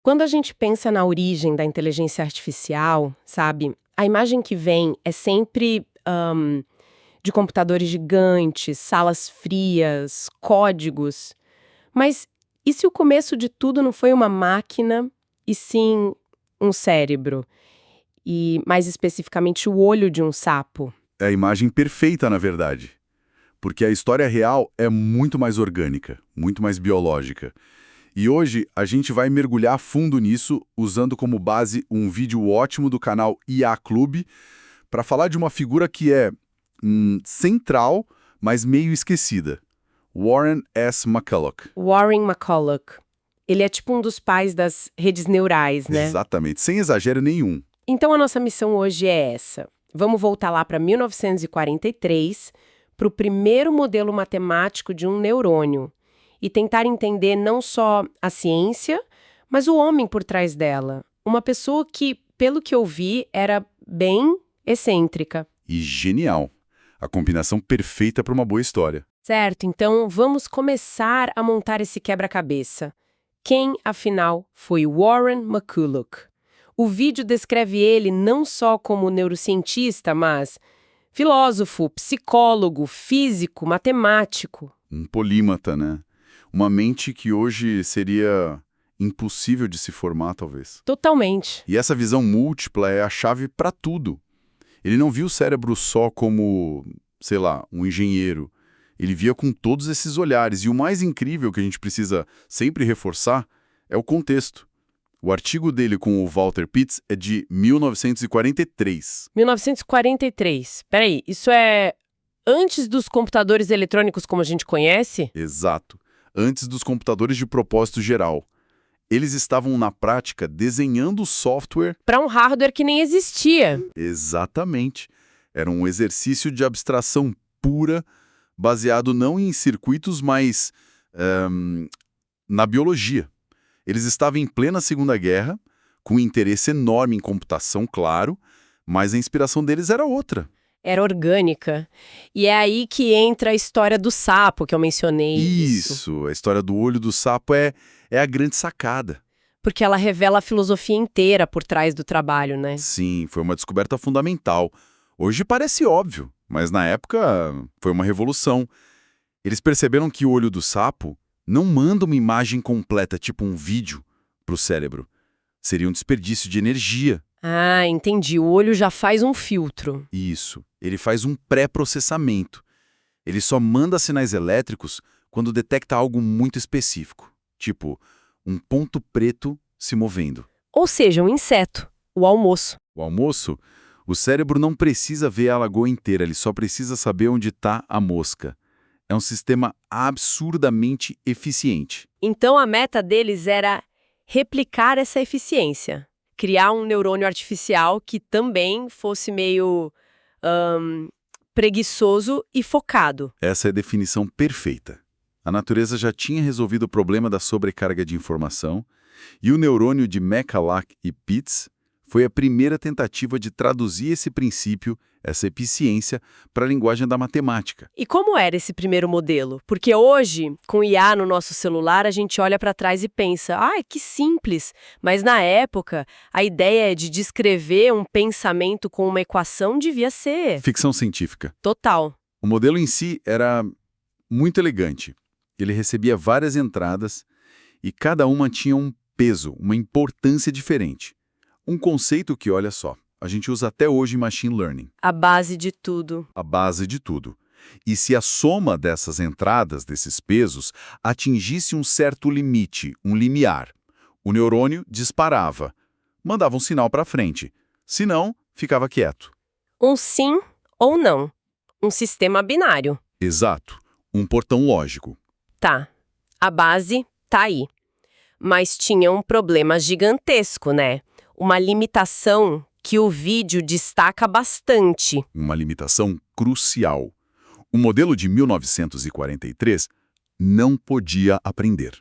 Quando a gente pensa na origem da inteligência artificial, sabe, a imagem que vem é sempre de computadores gigantes, salas frias, códigos. Mas e se o começo de tudo não foi uma máquina, e sim um cérebro? E, mais especificamente, o olho de um sapo? É a imagem perfeita, na verdade. Porque a história real é muito mais orgânica, muito mais biológica. E hoje a gente vai mergulhar a fundo nisso, usando como base um vídeo ótimo do canal IA Clube, para falar de uma figura que é central, mas meio esquecida. Warren S. McCulloch. Warren McCulloch. Ele é tipo um dos pais das redes neurais, né? Exatamente, sem exagero nenhum. Então a nossa missão hoje é essa. Vamos voltar lá para 1943, para o primeiro modelo matemático de um neurônio, e tentar entender não só a ciência, mas o homem por trás dela. Uma pessoa que, pelo que eu vi, era bem excêntrica. E genial. A combinação perfeita para uma boa história. Certo, então vamos começar a montar esse quebra-cabeça. Quem, afinal, foi Warren McCulloch? O vídeo descreve ele não só como neurocientista, mas filósofo, psicólogo, físico, matemático. Um polímata, né? Uma mente que hoje seria impossível de se formar, talvez. Totalmente. E essa visão múltipla é a chave para tudo. Ele não viu o cérebro só como, sei lá, um engenheiro. Ele via com todos esses olhares. E o mais incrível que a gente precisa sempre reforçar é o contexto. O artigo dele com o Walter Pitts é de 1943. 1943. Peraí, isso é antes dos computadores eletrônicos como a gente conhece? Exato. Antes dos computadores de propósito geral. Eles estavam, na prática, desenhando software. Para um hardware que nem existia. Exatamente. Era um exercício de abstração pura, baseado não em circuitos, mas na biologia. Eles estavam em plena Segunda Guerra, com interesse enorme em computação, claro, mas a inspiração deles era outra. Era orgânica. E é aí que entra a história do sapo, que eu mencionei. Isso, a história do olho do sapo é a grande sacada. Porque ela revela a filosofia inteira por trás do trabalho, né? Sim, foi uma descoberta fundamental. Hoje parece óbvio, mas na época foi uma revolução. Eles perceberam que o olho do sapo não manda uma imagem completa, tipo um vídeo, para o cérebro. Seria um desperdício de energia. Ah, entendi. O olho já faz um filtro. Isso. Ele faz um pré-processamento. Ele só manda sinais elétricos quando detecta algo muito específico, tipo um ponto preto se movendo. Ou seja, um inseto, o almoço. O almoço, o cérebro não precisa ver a lagoa inteira, ele só precisa saber onde está a mosca. É um sistema absurdamente eficiente. Então a meta deles era replicar essa eficiência. Criar um neurônio artificial que também fosse meio preguiçoso e focado. Essa é a definição perfeita. A natureza já tinha resolvido o problema da sobrecarga de informação e o neurônio de McCulloch e Pitts foi a primeira tentativa de traduzir esse princípio, essa eficiência, para a linguagem da matemática. E como era esse primeiro modelo? Porque hoje, com IA no nosso celular, a gente olha para trás e pensa, que simples. Mas na época, a ideia de descrever um pensamento com uma equação devia ser... Ficção científica. Total. O modelo em si era muito elegante. Ele recebia várias entradas e cada uma tinha um peso, uma importância diferente. Um conceito que, olha só, a gente usa até hoje em Machine Learning. A base de tudo. A base de tudo. E se a soma dessas entradas, desses pesos, atingisse um certo limite, um limiar, o neurônio disparava, mandava um sinal para frente. Se não, ficava quieto. Um sim ou não. Um sistema binário. Exato. Um portão lógico. Tá. A base tá aí. Mas tinha um problema gigantesco, né? Uma limitação que o vídeo destaca bastante. Uma limitação crucial. O modelo de 1943 não podia aprender.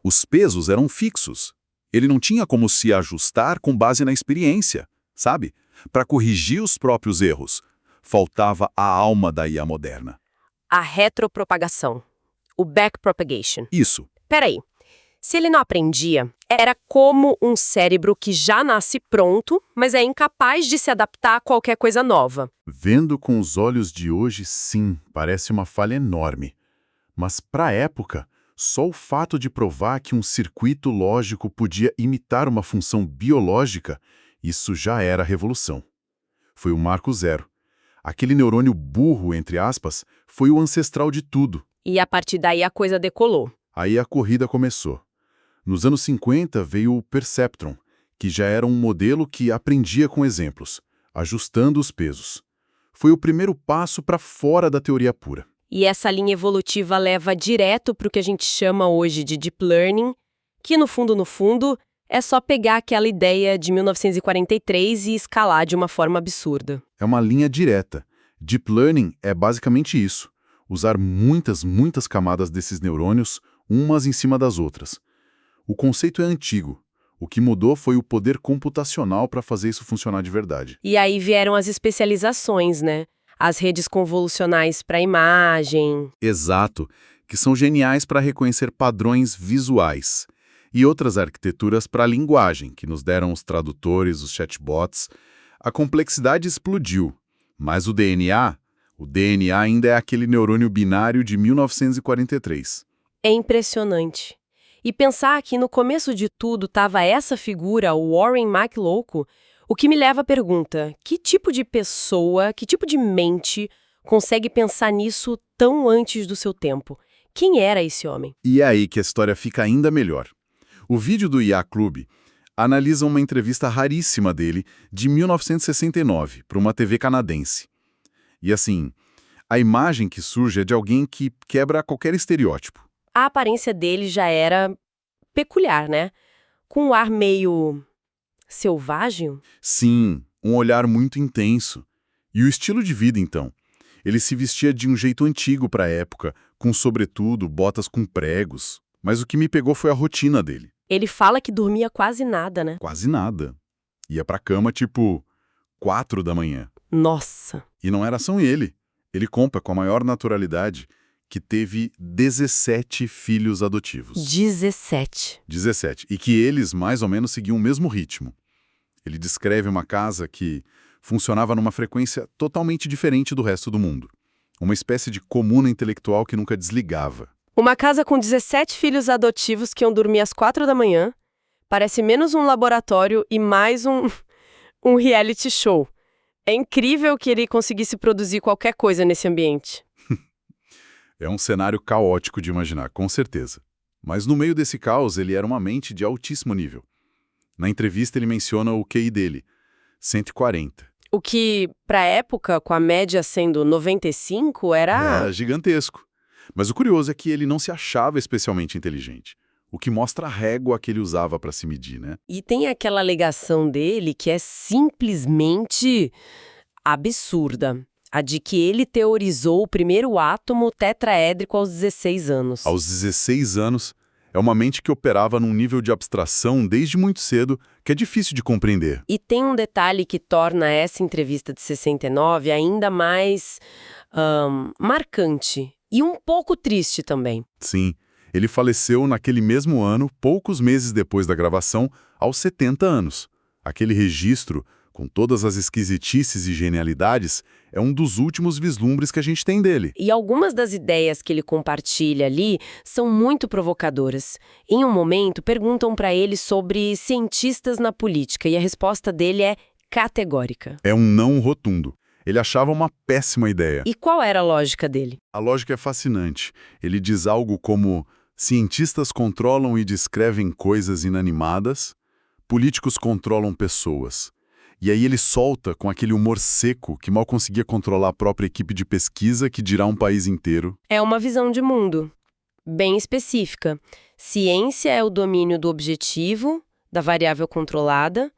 Os pesos eram fixos. Ele não tinha como se ajustar com base na experiência, sabe? Para corrigir os próprios erros. Faltava a alma da IA moderna. A retropropagação. O backpropagation. Isso. Peraí. Se ele não aprendia, era como um cérebro que já nasce pronto, mas é incapaz de se adaptar a qualquer coisa nova. Vendo com os olhos de hoje, sim, parece uma falha enorme. Mas, para a época, só o fato de provar que um circuito lógico podia imitar uma função biológica, isso já era revolução. Foi o marco zero. Aquele neurônio burro, entre aspas, foi o ancestral de tudo. E a partir daí a coisa decolou. Aí a corrida começou. Nos anos 50 veio o Perceptron, que já era um modelo que aprendia com exemplos, ajustando os pesos. Foi o primeiro passo para fora da teoria pura. E essa linha evolutiva leva direto para o que a gente chama hoje de Deep Learning, que no fundo, é só pegar aquela ideia de 1943 e escalar de uma forma absurda. É uma linha direta. Deep Learning é basicamente isso. Usar muitas camadas desses neurônios, umas em cima das outras. O conceito é antigo. O que mudou foi o poder computacional para fazer isso funcionar de verdade. E aí vieram as especializações, né? As redes convolucionais para imagem. Exato, que são geniais para reconhecer padrões visuais. E outras arquiteturas para a linguagem, que nos deram os tradutores, os chatbots. A complexidade explodiu, mas o DNA ainda é aquele neurônio binário de 1943. É impressionante. E pensar que no começo de tudo estava essa figura, o Warren McLoco, o que me leva à pergunta, que tipo de pessoa, que tipo de mente consegue pensar nisso tão antes do seu tempo? Quem era esse homem? E é aí que a história fica ainda melhor. O vídeo do IA Club analisa uma entrevista raríssima dele de 1969 para uma TV canadense. E assim, a imagem que surge é de alguém que quebra qualquer estereótipo. A aparência dele já era peculiar, né? Com um ar meio selvagem? Sim, um olhar muito intenso. E o estilo de vida, então? Ele se vestia de um jeito antigo para a época, com sobretudo, botas com pregos. Mas o que me pegou foi a rotina dele. Ele fala que dormia quase nada, né? Quase nada. Ia pra cama, tipo, 4 da manhã. Nossa! E não era só ele. Ele conta com a maior naturalidade que teve 17 filhos adotivos. 17. 17. E que eles, mais ou menos, seguiam o mesmo ritmo. Ele descreve uma casa que funcionava numa frequência totalmente diferente do resto do mundo. Uma espécie de comuna intelectual que nunca desligava. Uma casa com 17 filhos adotivos que iam dormir às 4 da manhã, parece menos um laboratório e mais um reality show. É incrível que ele conseguisse produzir qualquer coisa nesse ambiente. É um cenário caótico de imaginar, com certeza. Mas no meio desse caos, ele era uma mente de altíssimo nível. Na entrevista, ele menciona o QI dele, 140. O que, pra época, com a média sendo 95, era... É gigantesco. Mas o curioso é que ele não se achava especialmente inteligente. O que mostra a régua que ele usava para se medir, né? E tem aquela alegação dele que é simplesmente absurda. A de que ele teorizou o primeiro átomo tetraédrico aos 16 anos. Aos 16 anos, é uma mente que operava num nível de abstração desde muito cedo que é difícil de compreender. E tem um detalhe que torna essa entrevista de 69 ainda mais marcante e um pouco triste também. Sim, ele faleceu naquele mesmo ano, poucos meses depois da gravação, aos 70 anos. Aquele registro, com todas as esquisitices e genialidades, é um dos últimos vislumbres que a gente tem dele. E algumas das ideias que ele compartilha ali são muito provocadoras. Em um momento, perguntam para ele sobre cientistas na política e a resposta dele é categórica. É um não rotundo. Ele achava uma péssima ideia. E qual era a lógica dele? A lógica é fascinante. Ele diz algo como: cientistas controlam e descrevem coisas inanimadas, políticos controlam pessoas. E aí ele solta com aquele humor seco que mal conseguia controlar a própria equipe de pesquisa, que dirá um país inteiro. É uma visão de mundo bem específica. Ciência é o domínio do objetivo, da variável controlada.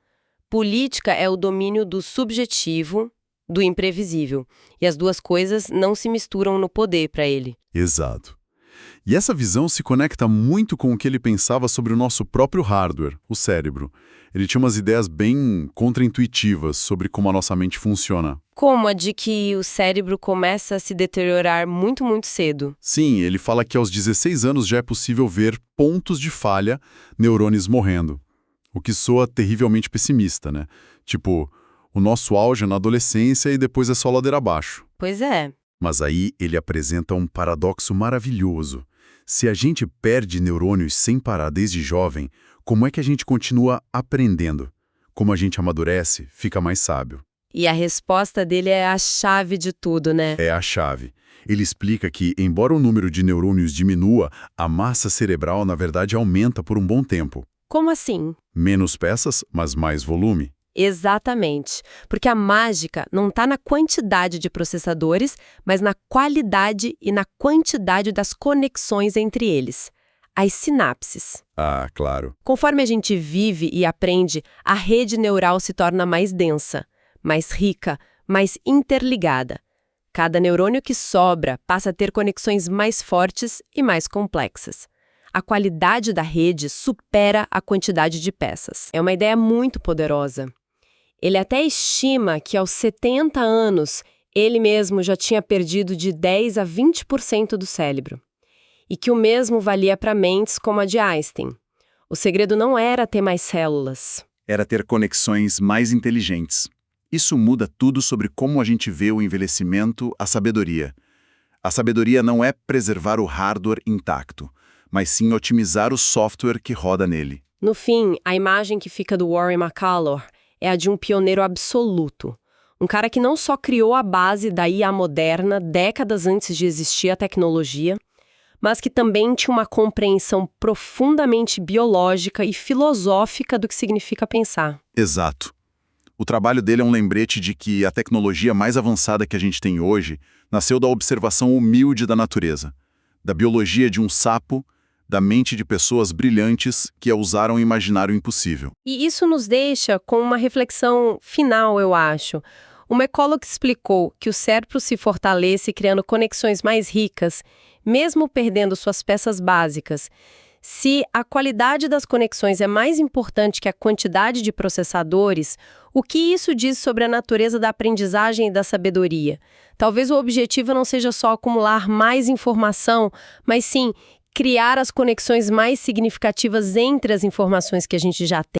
Política é o domínio do subjetivo, do imprevisível. E as duas coisas não se misturam no poder para ele. Exato. E essa visão se conecta muito com o que ele pensava sobre o nosso próprio hardware, o cérebro. Ele tinha umas ideias bem contraintuitivas sobre como a nossa mente funciona. Como a de que o cérebro começa a se deteriorar muito, muito cedo. Sim, ele fala que aos 16 anos já é possível ver pontos de falha, neurônios morrendo. O que soa terrivelmente pessimista, né? Tipo, o nosso auge é na adolescência e depois é só ladeira abaixo. Pois é. Mas aí ele apresenta um paradoxo maravilhoso. Se a gente perde neurônios sem parar desde jovem, como é que a gente continua aprendendo? Como a gente amadurece, fica mais sábio. E a resposta dele é a chave de tudo, né? É a chave. Ele explica que, embora o número de neurônios diminua, a massa cerebral, na verdade, aumenta por um bom tempo. Como assim? Menos peças, mas mais volume. Exatamente. Porque a mágica não está na quantidade de processadores, mas na qualidade e na quantidade das conexões entre eles. As sinapses. Ah, claro. Conforme a gente vive e aprende, a rede neural se torna mais densa, mais rica, mais interligada. Cada neurônio que sobra passa a ter conexões mais fortes e mais complexas. A qualidade da rede supera a quantidade de peças. É uma ideia muito poderosa. Ele até estima que aos 70 anos, ele mesmo já tinha perdido de 10 a 20% do cérebro. E que o mesmo valia para mentes como a de Einstein. O segredo não era ter mais células. Era ter conexões mais inteligentes. Isso muda tudo sobre como a gente vê o envelhecimento, a sabedoria. A sabedoria não é preservar o hardware intacto, mas sim otimizar o software que roda nele. No fim, a imagem que fica do Warren McCallor é a de um pioneiro absoluto. Um cara que não só criou a base da IA moderna décadas antes de existir a tecnologia, mas que também tinha uma compreensão profundamente biológica e filosófica do que significa pensar. Exato. O trabalho dele é um lembrete de que a tecnologia mais avançada que a gente tem hoje nasceu da observação humilde da natureza, da biologia de um sapo, da mente de pessoas brilhantes que a usaram imaginar o impossível. E isso nos deixa com uma reflexão final, eu acho. Uma ecóloga explicou que o cérebro se fortalece criando conexões mais ricas, mesmo perdendo suas peças básicas. Se a qualidade das conexões é mais importante que a quantidade de processadores, o que isso diz sobre a natureza da aprendizagem e da sabedoria? Talvez o objetivo não seja só acumular mais informação, mas sim criar as conexões mais significativas entre as informações que a gente já tem.